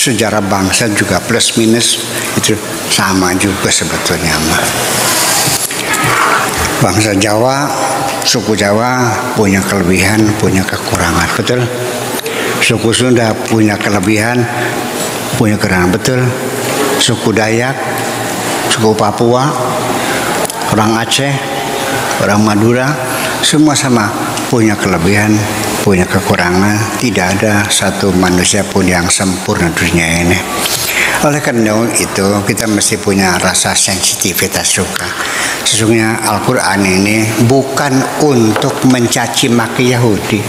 sejarah bangsa juga plus minus itu sama juga sebetulnya mah. Bangsa Jawa, suku Jawa punya kelebihan, punya kekurangan, betul. Suku Sunda punya kelebihan, punya kekurangan, betul. Suku Dayak, suku Papua, orang Aceh, orang Madura, semua sama punya kelebihan, punya kekurangan. Tidak ada satu manusia pun yang sempurna dunia ini. Oleh karena itu kita mesti punya rasa sensitivitas juga. Sesungguhnya Al-Quran ini bukan untuk mencaci maki Yahudi,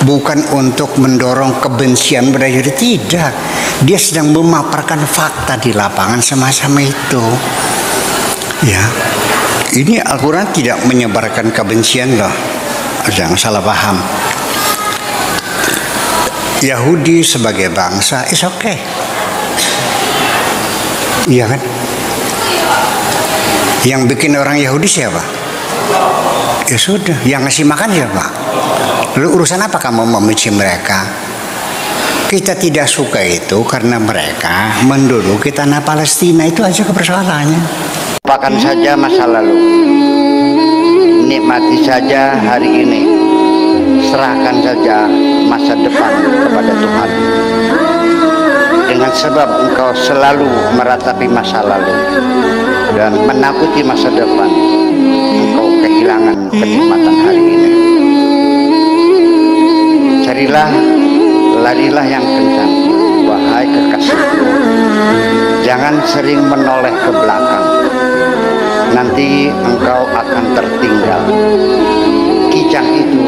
bukan untuk mendorong kebencian pada Yahudi, tidak. Dia sedang memaparkan fakta di lapangan sama-sama itu. Ya, ini Al-Quran tidak menyebarkan kebencian loh, jangan salah paham. Yahudi sebagai bangsa is okay. Iya kan? Yang bikin orang Yahudi siapa? Ya sudah, yang ngasih makan siapa? Lalu urusan apa kamu membenci mereka? Kita tidak suka itu karena mereka menduduki tanah Palestina, itu aja persoalannya. Lupakan saja masa lalu, nikmati saja hari ini, serahkan saja masa depan kepada Tuhan. Dengan sebab engkau selalu meratapi masa lalu dan menakuti masa depan, engkau kehilangan kenikmatan hari ini. Carilah, larilah yang kencang, wahai kekasihku. Jangan sering menoleh ke belakang, nanti engkau akan tertinggal. Kijang itu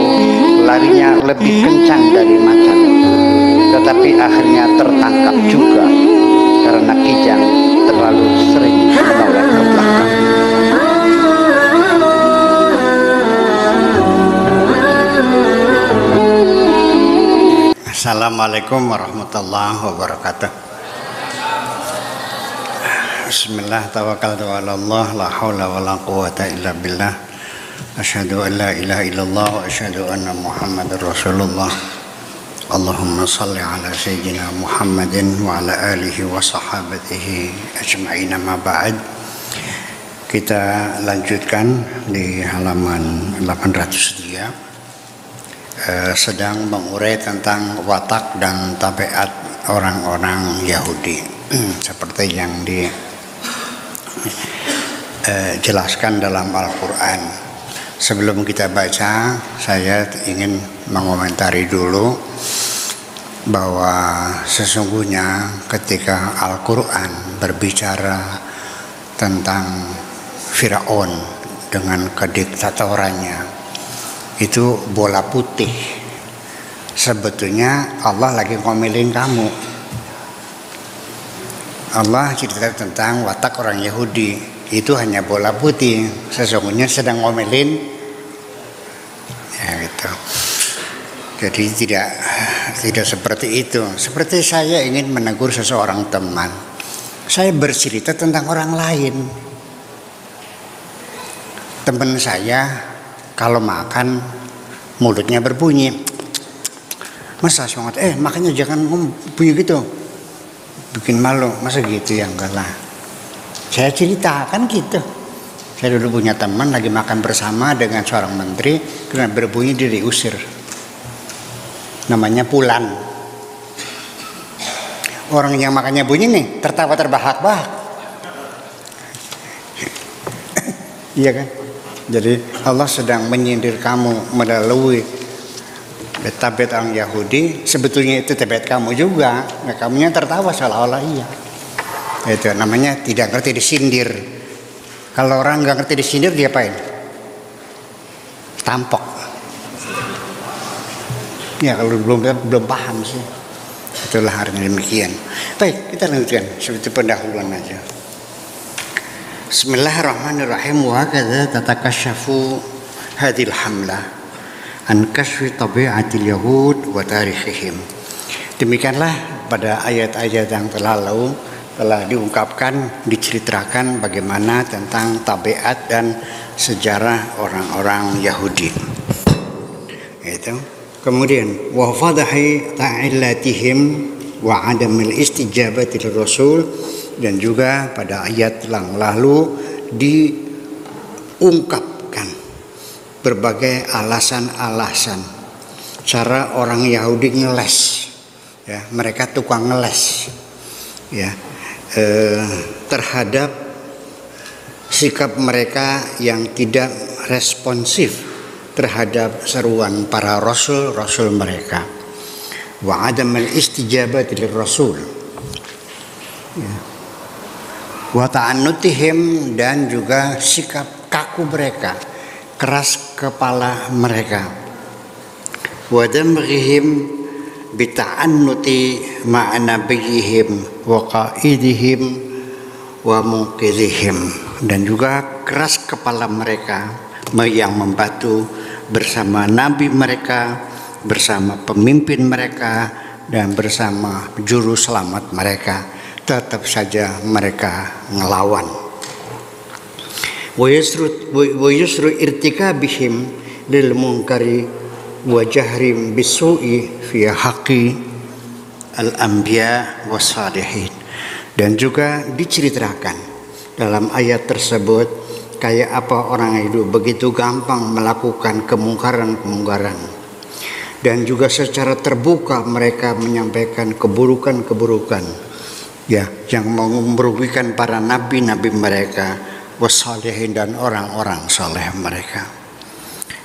larinya lebih kencang dari macan, tetapi akhirnya tertangkap juga karena kijang terlalu sering menoleh ke belakang. Assalamualaikum warahmatullahi wabarakatuh. Bismillah, tawakkaltu ala Allah, la haula wala quwata illa billah. Asyhadu an la ilaha illallah wa asyhadu anna Muhammadar Rasulullah. Allahumma salli ala sayyidina Muhammadin wa ala alihi wa sahabatihi ajma'in, ma ba'd. Kita lanjutkan di halaman 803, sedang mengurai tentang watak dan tabiat orang-orang Yahudi seperti yang dijelaskan dalam Al-Quran. Sebelum kita baca, saya ingin mengomentari dulu bahwa sesungguhnya ketika Al-Quran berbicara tentang Firaun dengan kediktatorannya, itu bola putih. Sebetulnya Allah lagi ngomelin kamu. Allah cerita tentang watak orang Yahudi, itu hanya bola putih. Sesungguhnya sedang ngomelin, ya gitu. Jadi tidak seperti itu. Seperti saya ingin menegur seseorang teman, saya bercerita tentang orang lain. Teman saya kalau makan mulutnya berbunyi, masa semangat, makanya jangan bunyi gitu, bikin malu, masa gitu ya, enggak lah. Saya ceritakan gitu. Saya dulu punya teman lagi makan bersama dengan seorang menteri, karena berbunyi dia diusir. Namanya Pulan. Orang yang makannya bunyi nih tertawa terbahak-bahak. Iya kan? Jadi Allah sedang menyindir kamu melalui tabiat orang Yahudi. Sebetulnya itu tabiat kamu juga. Nah, kamunya tertawa seolah-olah iya. Itu namanya tidak ngerti disindir. Kalau orang nggak ngerti disindir, dia apain? Tampok. Ya kalau belum paham sih. Itulah artinya demikian. Baik, kita lanjutkan seperti pendahuluan aja. Bismillahirrahmanirrahim. Wa hakadha tatakashafu hadhil hamlah an kashfi tabi'atil yahud wa tarikhihim. Demikianlah pada ayat-ayat yang lalu telah diungkapkan, diceritakan bagaimana tentang tabiat dan sejarah orang-orang Yahudi. Itu. Kemudian wa fadahi ta'illatihim wa adamil istijabati rasul, dan juga pada ayat yang lalu diungkapkan berbagai alasan-alasan cara orang Yahudi ngeles, ya, mereka tukang ngeles, ya, terhadap sikap mereka yang tidak responsif terhadap seruan para rasul mereka. Wa adamul istijabati lirrasul, ya. Wa ta'annutihim, dan juga sikap kaku mereka, keras kepala mereka. Wa damghihim bi ta'annuti ma'a nabiyihim wa qaidihim wa muqidhihim, dan juga keras kepala mereka yang membatu bersama nabi mereka, bersama pemimpin mereka, dan bersama juru selamat mereka. Tetap saja mereka ngelawan. Wa yusru irtikabihim lil munkari wa jahrim bisu'i fi haqqi al anbiya was salihin, dan juga diceritakan dalam ayat tersebut kayak apa orang itu begitu gampang melakukan kemungkaran, dan juga secara terbuka mereka menyampaikan keburukan, ya, yang merugikan para nabi-nabi mereka, wassalihin, dan orang-orang saleh mereka.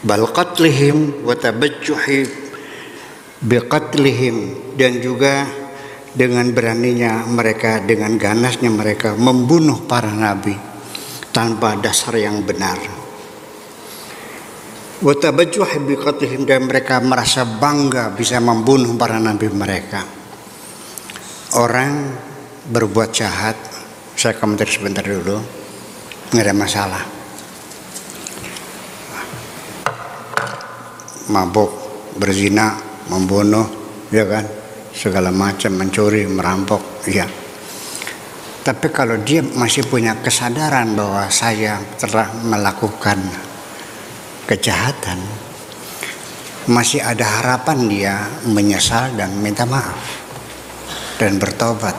Bal qatlihim wa tabajjuhi biqatlihim, dan juga dengan beraninya mereka, dengan ganasnya mereka membunuh para nabi tanpa dasar yang benar. Wa tabajjuhi biqatlihim, dan mereka merasa bangga bisa membunuh para nabi mereka. Orang berbuat jahat, saya komentar sebentar dulu, nggak ada masalah. Mabuk, berzina, membunuh, ya kan, segala macam, mencuri, merampok, ya. Tapi kalau dia masih punya kesadaran bahwa saya telah melakukan kejahatan, masih ada harapan dia menyesal dan minta maaf dan bertobat.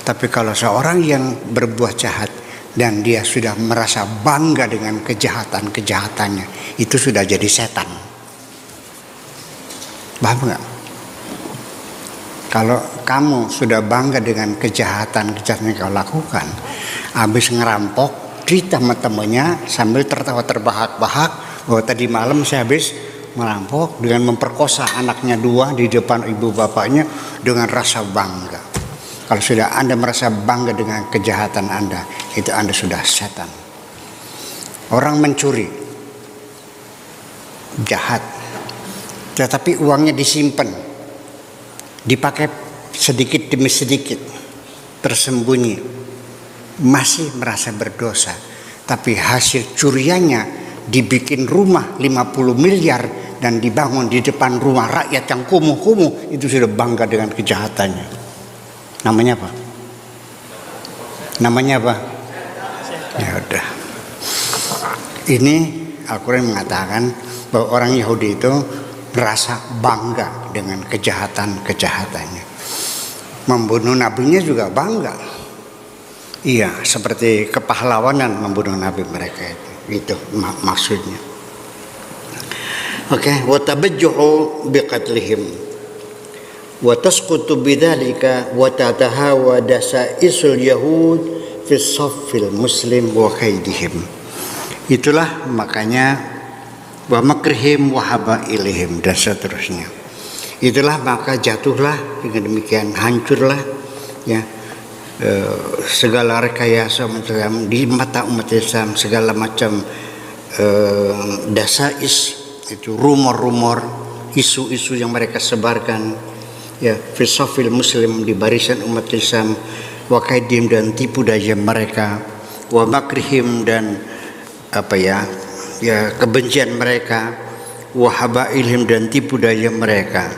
Tapi kalau seorang yang berbuat jahat dan dia sudah merasa bangga dengan kejahatan-kejahatannya, itu sudah jadi setan. Paham nggak? Kalau kamu sudah bangga dengan kejahatan yang kau lakukan, habis ngerampok, cerita sama temannya sambil tertawa terbahak-bahak, bahwa tadi malam saya habis merampok dengan memperkosa anaknya 2 di depan ibu bapaknya, dengan rasa bangga. Kalau sudah Anda merasa bangga dengan kejahatan Anda, itu Anda sudah setan. Orang mencuri, jahat, tetapi uangnya disimpan, dipakai sedikit demi sedikit, tersembunyi, masih merasa berdosa. Tapi hasil curiannya dibikin rumah 50 miliar dan dibangun di depan rumah rakyat yang kumuh-kumuh, itu sudah bangga dengan kejahatannya. Namanya apa? Namanya apa? Ya udah. Ini Al-Quran mengatakan bahwa orang Yahudi itu merasa bangga dengan kejahatan-kejahatannya. Membunuh nabinya juga bangga. Iya, seperti kepahlawanan membunuh nabi mereka itu. Itu maksudnya. Oke, wa tabajjuhu biqatlihim. Wa tasqutu bidzalika wa tatahawa dasaisul yahud fi saffil muslim wa kaidihim. Itulah makanya wa makrihim wa habailihim, dan seterusnya. Itulah maka jatuhlah dengan demikian, hancurlah, ya, segala rekayasa Islam di mata umat Islam, segala macam dasais, itu rumor-rumor, isu-isu yang mereka sebarkan, ya, filsafil muslim, di barisan umat Islam, wa kaidim, dan tipu daya mereka, wa makrihim, dan kebencian mereka, wa habailhim, dan tipu daya mereka,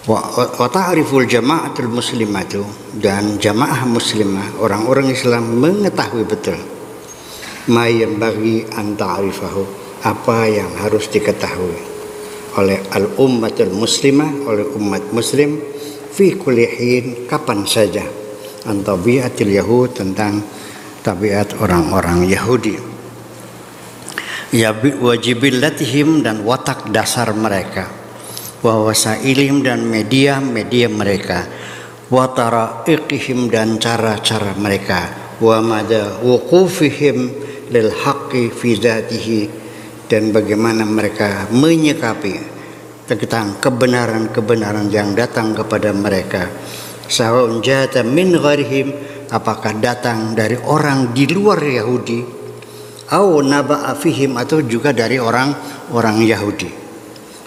wa ta'riful jama'atul muslimatu, dan jamaah muslimah, orang-orang Islam mengetahui betul ma yanbaghi an ta'rifahu, apa yang harus diketahui oleh al-ummatul muslimah, oleh umat muslim, fi kulli hin, kapan saja, an tabiatil yahud, tentang tabiat orang-orang Yahudi, ya wajibillatihim, dan watak dasar mereka, wa wasailihim, dan media-media mereka, wa taraiqihim, dan cara-cara mereka, wa mada wuqufihim lil haqqi fi dzatihi, dan bagaimana mereka menyikapi tentang kebenaran-kebenaran yang datang kepada mereka, sawa'un jata min ghairihim, apakah datang dari orang di luar Yahudi, au naba'a fihim, atau juga dari orang-orang Yahudi.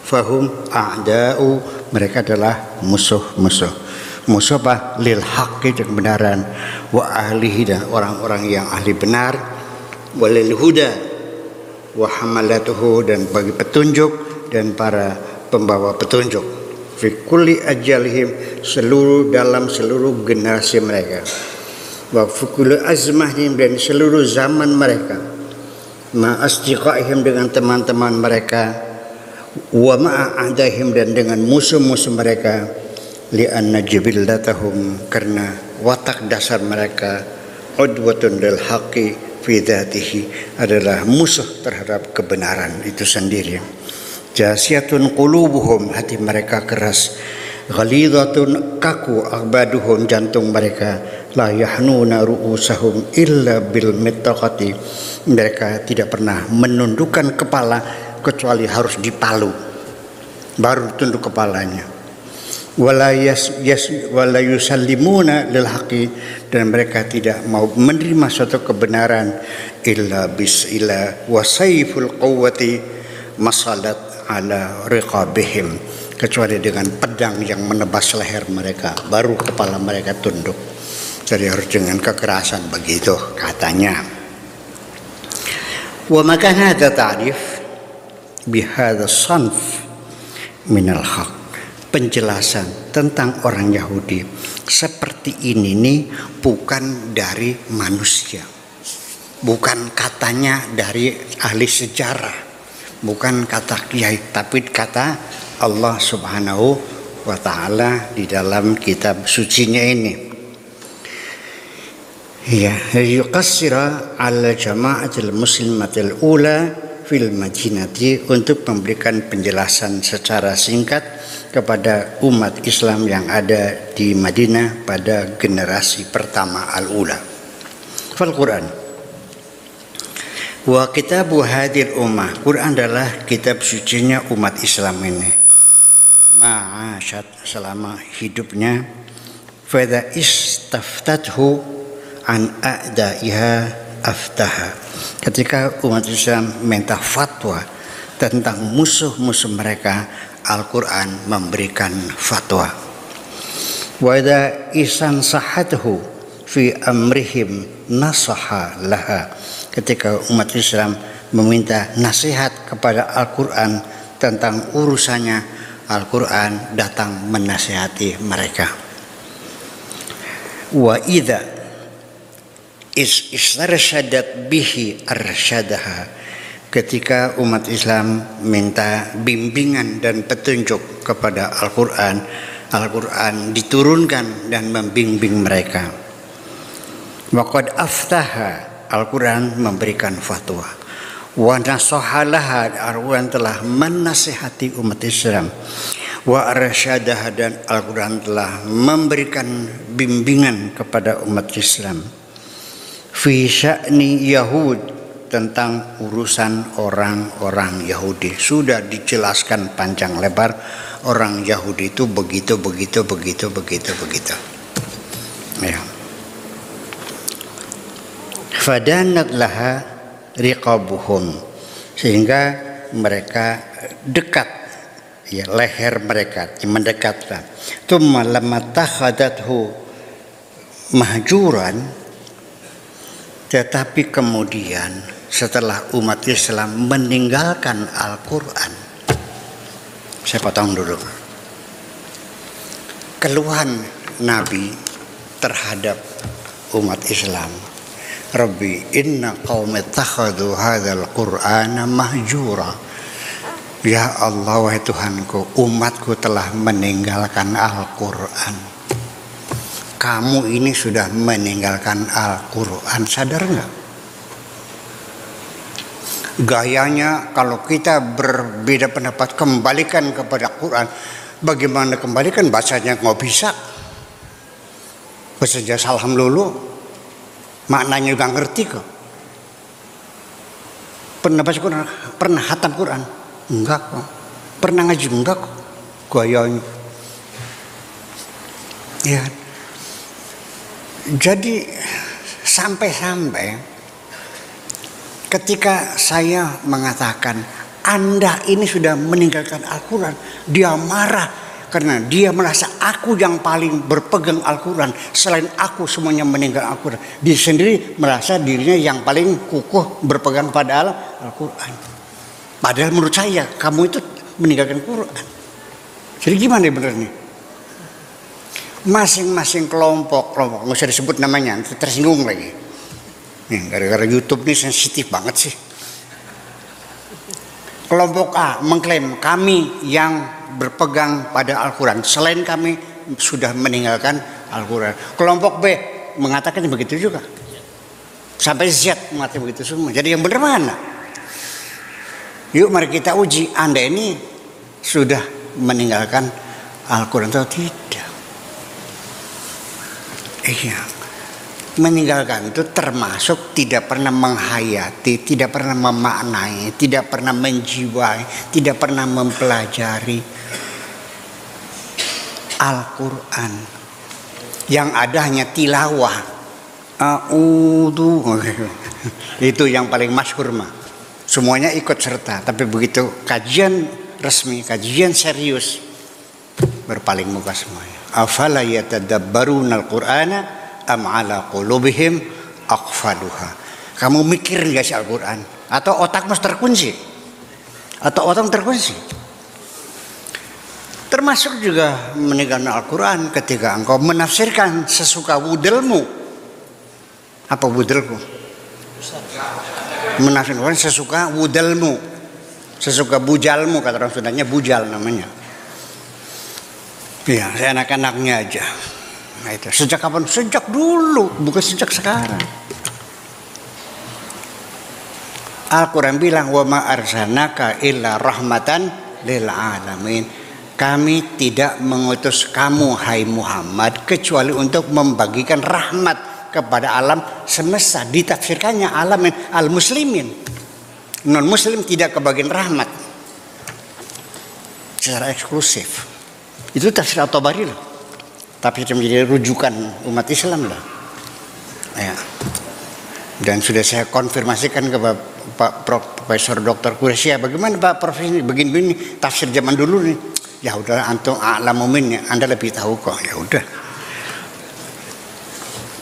Fahum a'da'u, mereka adalah musuh-musuh. Musuh apa? Lil haqqi, kebenaran, wa ahlihi, dan orang-orang yang ahli benar, walil huda wa hamalatuhu, dan bagi petunjuk dan para pembawa petunjuk, fi kulli ajalihim, dalam seluruh generasi mereka, wa fi kulli azmahim, dan seluruh zaman mereka, ma asdiqaihim, dengan teman-teman mereka, wa ma'a a'daihim, dan dengan musuh-musuh mereka, li anna jibillatahum, karena watak dasar mereka, udwatun lil haqqi fi dzatihi, adalah musuh terhadap kebenaran itu sendiri. Jasiyatun qulubuhum, hati mereka keras, ghalidatun, kaku, aghbaduhum, jantung mereka, la yahnuna ru'usahum illa bil mittaqati, mereka tidak pernah menundukkan kepala kecuali harus dipalu baru tunduk kepalanya, wala yusallimuna lil haqqi, dan mereka tidak mau menerima suatu kebenaran, illa bisila wasayful quwwati masalat ala riqabihim, kecuali dengan pedang yang menebas leher mereka baru kepala mereka tunduk. Jadi harus dengan kekerasan, begitu katanya. Wa makan hadza ta'rif bi hadza sanf min al-haq, penjelasan tentang orang Yahudi seperti ini nih bukan dari manusia, bukan katanya dari ahli sejarah, bukan kata kiai, tapi kata Allah Subhanahu wa ta'ala di dalam kitab sucinya ini. Ya, yuqassira ala jama'atil muslimatil ula fil madinati, untuk memberikan penjelasan secara singkat kepada umat Islam yang ada di Madinah pada generasi pertama al-ula. Fal Quran wa kitabu hadir ummah, Quran adalah kitab sucinya umat Islam ini, ma'asyat, selama hidupnya, fadha istaftathu an a'daiha aftaha, ketika umat Islam minta fatwa tentang musuh-musuh mereka, Al-Quran memberikan fatwa. Wa idza isan sahathu fi amrihim nasaha laha, ketika umat Islam meminta nasihat kepada Al-Quran tentang urusannya, Al-Quran datang menasihati mereka. Wa idza istarsyadat bihi arsyadaha, ketika umat Islam minta bimbingan dan petunjuk kepada Al-Quran, Al-Quran diturunkan dan membimbing mereka. Wa qad aftaha, Al-Quran memberikan fatwa. Wa nasahalaha, Al-Quran telah menasihati umat Islam. Wa arsyadaha, dan Al-Quran telah memberikan bimbingan kepada umat Islam. Fi sya'ni Yahud, tentang urusan orang-orang Yahudi. Sudah dijelaskan panjang lebar, orang Yahudi itu begitu. Ya. Fadanat laha riqabuhum, sehingga mereka dekat, ya, leher mereka mendekatkan. Tsumma lamma takhadathu mahjuran, tetapi kemudian setelah umat Islam meninggalkan Al-Quran, saya potong dulu, keluhan Nabi terhadap umat Islam, Rabbi inna qaumi ittakhadhu hadzal qur'ana mahjura, Ya Allah, wahai Tuhanku, umatku telah meninggalkan Al-Quran. Kamu ini sudah meninggalkan Al-Quran, sadar nggak? Gayanya kalau kita berbeda pendapat kembalikan kepada Quran. Bagaimana kembalikan? Bacanya nggak bisa. Baca salam lulu, maknanya juga ngerti kok. Pernah baca Quran? Pernah hatam Quran? Enggak kok. Pernah ngaji? Enggak kok. Gayanya. Ya. Jadi sampai-sampai ketika saya mengatakan Anda ini sudah meninggalkan Al-Quran, dia marah karena dia merasa aku yang paling berpegang Al-Quran, selain aku semuanya meninggal Al-Quran. Dia sendiri merasa dirinya yang paling kukuh berpegang pada Al-Quran. Padahal menurut saya kamu itu meninggalkan Quran. Jadi gimana benernya? Masing-masing kelompok nggak usah disebut namanya, tersinggung lagi. Nih, gara-gara YouTube ini sensitif banget sih. Kelompok A mengklaim kami yang berpegang pada Al-Quran, selain kami sudah meninggalkan Al-Quran. Kelompok B mengatakan begitu juga. Sampai Z mengatakan begitu semua. Jadi yang benar mana? Yuk mari kita uji, Anda ini sudah meninggalkan Al-Quran atau tidak? Iya. Meninggalkan itu termasuk tidak pernah menghayati, tidak pernah memaknai, tidak pernah menjiwai, tidak pernah mempelajari Al-Quran. Yang ada hanya tilawah. Itu yang paling masyhur mah. Semuanya ikut serta, tapi begitu kajian resmi, kajian serius, berpaling muka semuanya. Afala yatadabbaruna al-Qur'ana am ala qulubihim aqfaluha. Kamu mikir enggak sih Al-Quran? Atau otakmu terkunci? Atau otak terkunci? Termasuk juga meninggalkan Al-Quran ketika engkau menafsirkan sesuka wudelmu. Apa wudelku? Menafsirkan sesuka wudelmu, sesuka bujalmu, kata orang Sundanya bujal namanya. Ya, saya anak-anaknya aja. Nah itu sejak kapan? Sejak dulu, bukan sejak sekarang. Al-Quran bilang wa ma arsalnaka illa rahmatan lil alamin. Kami tidak mengutus kamu hai Muhammad kecuali untuk membagikan rahmat kepada alam semesta. Ditafsirkannya alamin al-muslimin. Non muslim tidak kebagian rahmat secara eksklusif. Itu tafsir At-Tabari loh. Tapi itu menjadi rujukan umat Islam loh. Ya. Dan sudah saya konfirmasikan ke Pak Profesor Dr. Quraisy, bagaimana Pak Prof ini begini tafsir zaman dulu nih. Ya udah antum a'lamu minni, Anda lebih tahu kok. Ya udah.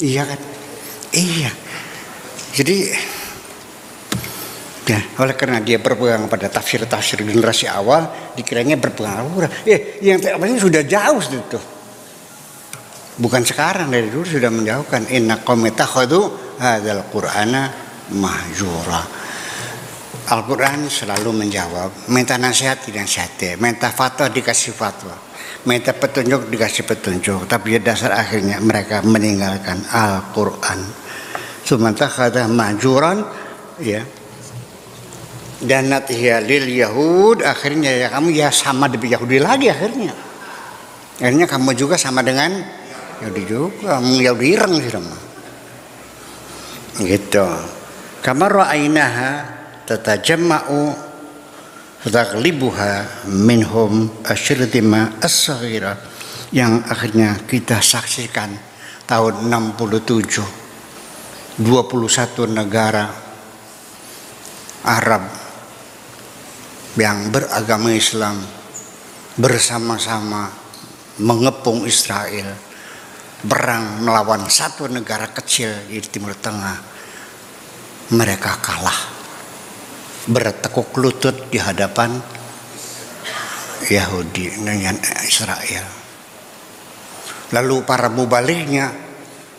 Iya kan? Iya. Jadi ya, oleh karena dia berpegang pada tafsir-tafsir generasi awal, dikiranya berpegang Al-Quran. Yang terapanya sudah jauh itu. Bukan sekarang, dari dulu sudah menjauhkan. Inna qaumi takhadhu hadzal qur'ana mahjura. Al-Quran selalu menjawab, minta nasihat dinasihati, minta fatwa dikasih fatwa, minta petunjuk dikasih petunjuk. Tapi dasar akhirnya mereka meninggalkan Al-Quran. Sementara kata mahjuran, ya. Dan nathiya lil Yahud, akhirnya ya kamu ya sama dengan Yahudi lagi akhirnya. Akhirnya kamu juga sama dengan Yahudi juga, Yahudi ireng sih sama. Gitu. Kama ra'ainaha tatajamma'u taghlibuha minhum asyirtima as-saghira, yang akhirnya kita saksikan tahun 67 21 negara Arab yang beragama Islam bersama-sama mengepung Israel, berang melawan satu negara kecil di Timur Tengah. Mereka kalah, bertekuk lutut di hadapan Yahudi dengan Israel. Lalu para mubaliknya,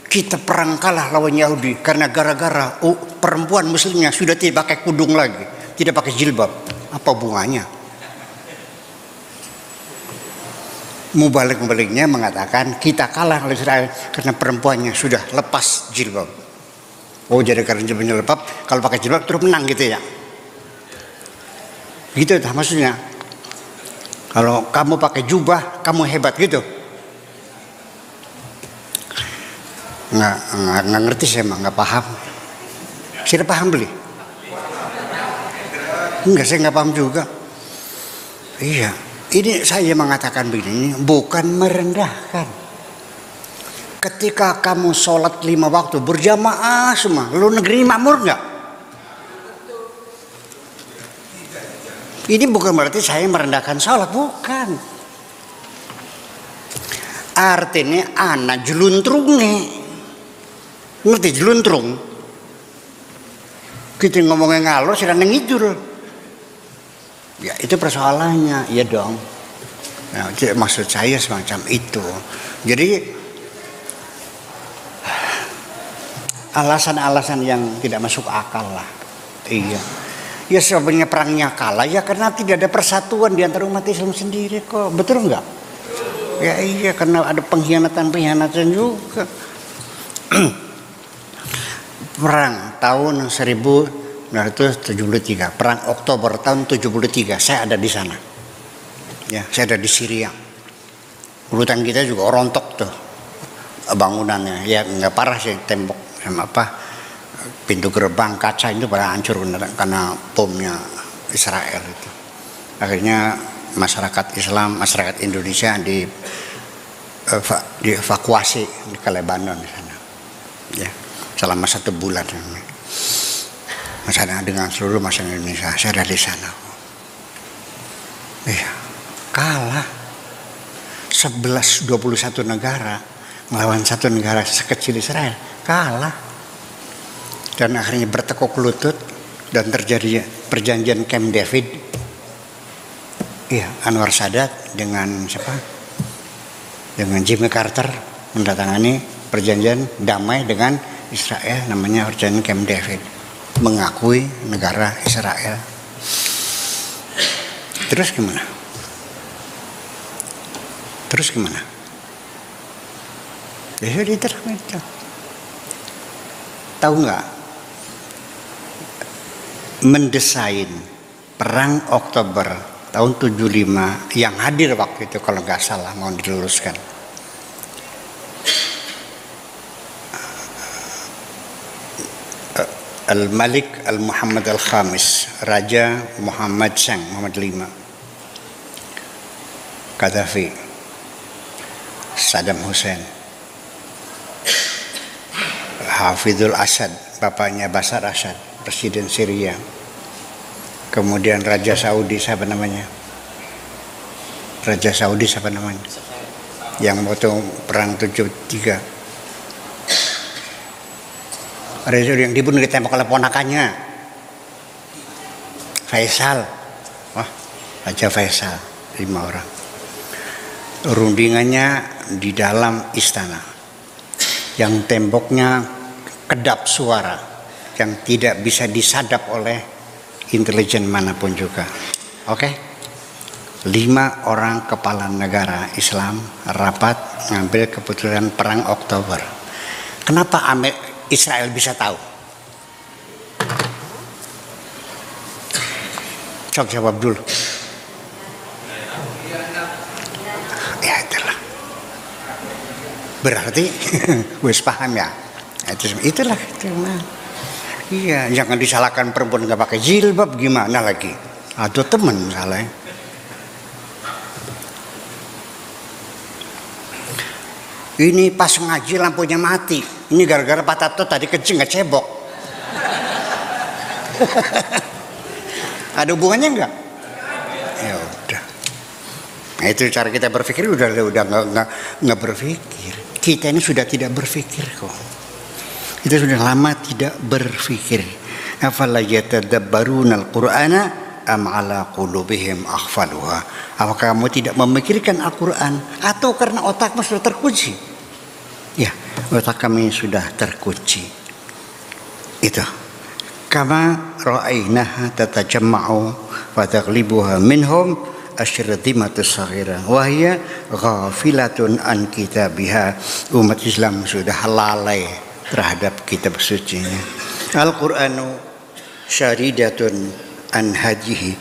kita perang kalah lawan Yahudi karena gara-gara perempuan muslimnya sudah tidak pakai kudung lagi, tidak pakai jilbab. Apa bunganya? Mubalik-mubaliknya mengatakan kita kalah oleh Israel karena perempuannya sudah lepas jilbab. Oh, jadi karena jilbabnya lepas, kalau pakai jilbab terus menang gitu ya? Gitu dah maksudnya. Kalau kamu pakai jubah, kamu hebat gitu. Nggak ngerti saya mah, nggak paham. Saya paham beli? Enggak, saya nggak paham juga. Iya. Ini saya mengatakan begini, bukan merendahkan. Ketika kamu sholat 5 waktu berjamaah semua, lu negeri makmur nggak? Ini bukan berarti saya merendahkan sholat, bukan. Artinya anak jeluntrungnya, ngerti jeluntrung? Kita ngomongin ngalor, sedang ngidul. Ya itu persoalannya, ya dong. Nah, maksud saya semacam itu. Jadi alasan-alasan yang tidak masuk akal lah. Iya. Ya sebenarnya perangnya kalah ya karena tidak ada persatuan di antara umat Islam sendiri kok. Betul enggak? Ya iya, karena ada pengkhianatan juga. Perang tahun 1973, perang Oktober tahun 73, saya ada di sana. Ya, saya ada di Syria. Urutan kita juga rontok tuh bangunannya. Ya nggak parah sih, tembok sama pintu gerbang kaca itu pada hancur karena bomnya Israel itu. Akhirnya masyarakat Islam, masyarakat Indonesia dievakuasi ke Lebanon di sana. Ya, selama 1 bulan. Masyarakat dengan seluruh masyarakat Indonesia, saya ada di sana. Iya, kalah 11-21 negara melawan 1 negara sekecil Israel, kalah. Dan akhirnya bertekuk lutut dan terjadi perjanjian Camp David. Iya, Anwar Sadat dengan siapa? Dengan Jimmy Carter mendatangani perjanjian damai dengan Israel, namanya perjanjian Camp David. Mengakui negara Israel. Terus gimana? Ya sudah itu. Tahu nggak? Mendesain perang Oktober tahun 75 yang hadir waktu itu kalau nggak salah, mau diluruskan. Al-Malik Al-Muhammad Al-Khamis, Raja Muhammad V, Gaddafi, Saddam Hussein, Hafizul Asad, bapaknya Bashar Assad, Presiden Syria. Kemudian Raja Saudi, siapa namanya? Yang waktu perang 73. Raja yang dibunuh ditembak oleh ponakannya, Faisal. Wah, Raja Faisal, 5 orang. Rundingannya di dalam istana, yang temboknya kedap suara, yang tidak bisa disadap oleh intelijen manapun juga. Oke? 5 orang kepala negara Islam rapat ngambil keputusan perang Oktober. Kenapa Israel bisa tahu? Sok jawab dulu. Ya itulah. Berarti wis paham ya. Itulah itu mah. Iya, jangan disalahkan perempuan nggak pakai jilbab, gimana lagi? Atau temen salah. Ini pas ngaji lampunya mati. Ini gara-gara Pak Tato tadi kencing nggak cebok. Ada hubungannya nggak? Ya udah. Nah itu cara kita berpikir, udah nggak berpikir. Kita ini sudah tidak berpikir kok. Kita sudah lama tidak berpikir. Afala yatadabbaruna al-Qur'ana am ala qulubihim aghfaluha. Apakah kamu tidak memikirkan Al-Qur'an atau karena otakmu sudah terkunci? Ya, otak kami sudah terkunci. Itu. Kama ra'ainaha tatajamma'u wa taghlibuha minhum asyiratimatus saghirah wa hiya ghafilatun an kitabiha. Umat Islam sudah lalai terhadap kitab sucinya. Al-Qur'anu syaridatun an hajihi.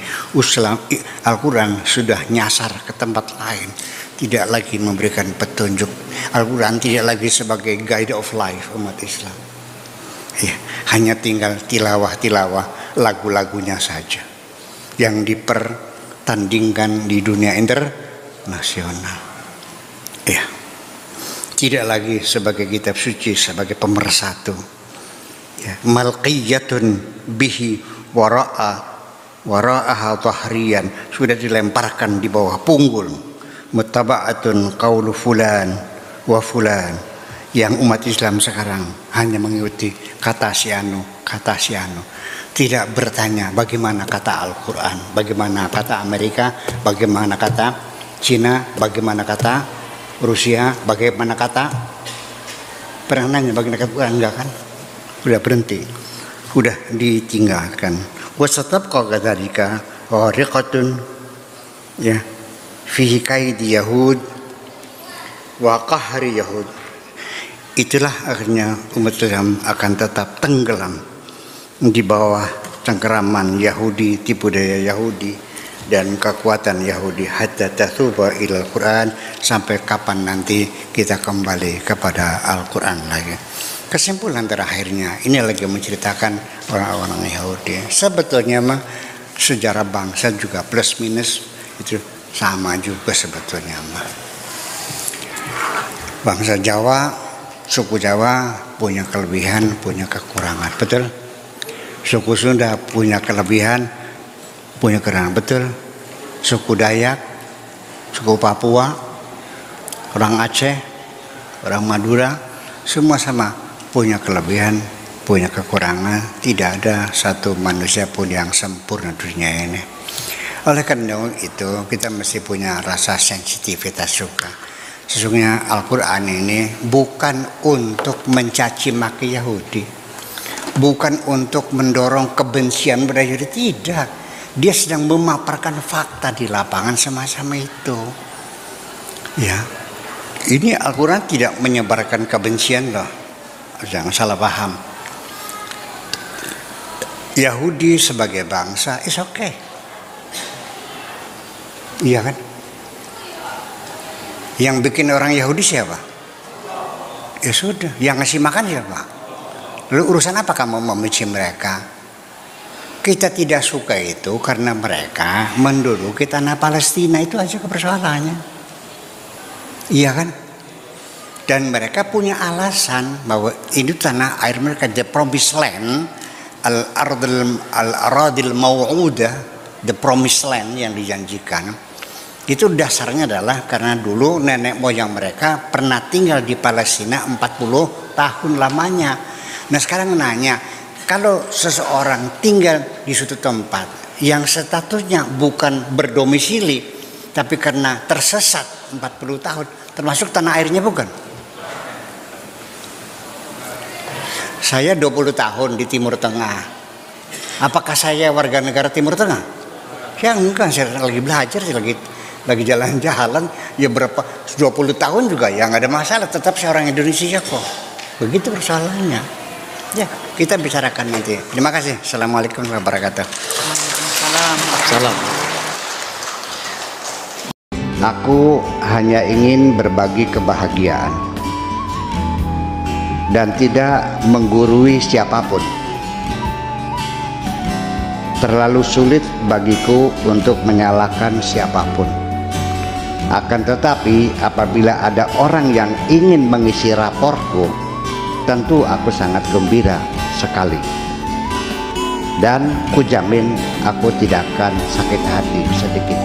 Al-Quran sudah nyasar ke tempat lain, tidak lagi memberikan petunjuk. Al-Quran tidak lagi sebagai guide of life umat Islam. Ya, hanya tinggal tilawah lagu-lagunya saja yang dipertandingkan di dunia internasional. Ya, tidak lagi sebagai kitab suci, sebagai pemersatu. Ya, malqiyatun bihi wara'aha dhahriyan, sudah dilemparkan di bawah punggul. Muttaba'atun qaulu fulan wa fulan, yang umat Islam sekarang hanya mengikuti kata si anu, tidak bertanya bagaimana kata Al-Quran, bagaimana kata Amerika, bagaimana kata Cina, bagaimana kata Rusia, bagaimana kata, pernah nanya bagaimana kata Quran? Enggak kan? Udah berhenti, udah ditinggalkan. Wasatabqa kadzalika riqatun ya fihi kaidi yahud wa qahri yahud. Itulah akhirnya umat Islam akan tetap tenggelam di bawah cengkeraman Yahudi, tipu daya Yahudi dan kekuatan Yahudi hatta tatuba ilal Quran, sampai kapan nanti kita kembali kepada Al-Quran lagi. Kesimpulan terakhirnya ini lagi menceritakan orang-orang Yahudi. Sebetulnya mah sejarah bangsa juga plus minus itu sama juga sebetulnya mah. Bangsa Jawa, suku Jawa punya kelebihan, punya kekurangan, betul. Suku Sunda punya kelebihan, punya kekurangan, betul. Suku Dayak, suku Papua, orang Aceh, orang Madura, semua sama punya kelebihan, punya kekurangan. Tidak ada satu manusia pun yang sempurna dunia ini. Oleh karena itu kita mesti punya rasa sensitivitas juga. Sesungguhnya Al-Quran ini bukan untuk mencaci maki Yahudi, bukan untuk mendorong kebencian pada Yahudi, tidak. Dia sedang memaparkan fakta di lapangan semacam itu. Ya, ini Al-Quran tidak menyebarkan kebencian loh, jangan salah paham. Yahudi sebagai bangsa is okay, iya kan? Yang bikin orang Yahudi siapa? Ya sudah, yang ngasih makan siapa? Lalu urusan apa kamu membenci mereka? Kita tidak suka itu karena mereka menduduki tanah Palestina, itu aja persoalannya. Iya kan? Dan mereka punya alasan bahwa ini tanah air mereka, the promised land, al-aradil mau'udah, the promised land yang dijanjikan. Itu dasarnya adalah karena dulu nenek moyang mereka pernah tinggal di Palestina 40 tahun lamanya. Nah sekarang nanya, kalau seseorang tinggal di suatu tempat yang statusnya bukan berdomisili, tapi karena tersesat 40 tahun, termasuk tanah airnya bukan? Saya 20 tahun di Timur Tengah. Apakah saya warga negara Timur Tengah? Ya enggak, saya lagi belajar, saya lagi jalan-jalan, ya berapa 20 tahun juga ya nggak ada masalah, tetap seorang Indonesia kok. Begitu persoalannya. Ya, kita bicarakan nanti. Terima kasih. Assalamualaikum warahmatullahi wabarakatuh. Salam. Aku hanya ingin berbagi kebahagiaan dan tidak menggurui siapapun. Terlalu sulit bagiku untuk menyalahkan siapapun. Akan tetapi apabila ada orang yang ingin mengisi raportku, tentu aku sangat gembira sekali. Dan kujamin aku tidak akan sakit hati sedikit.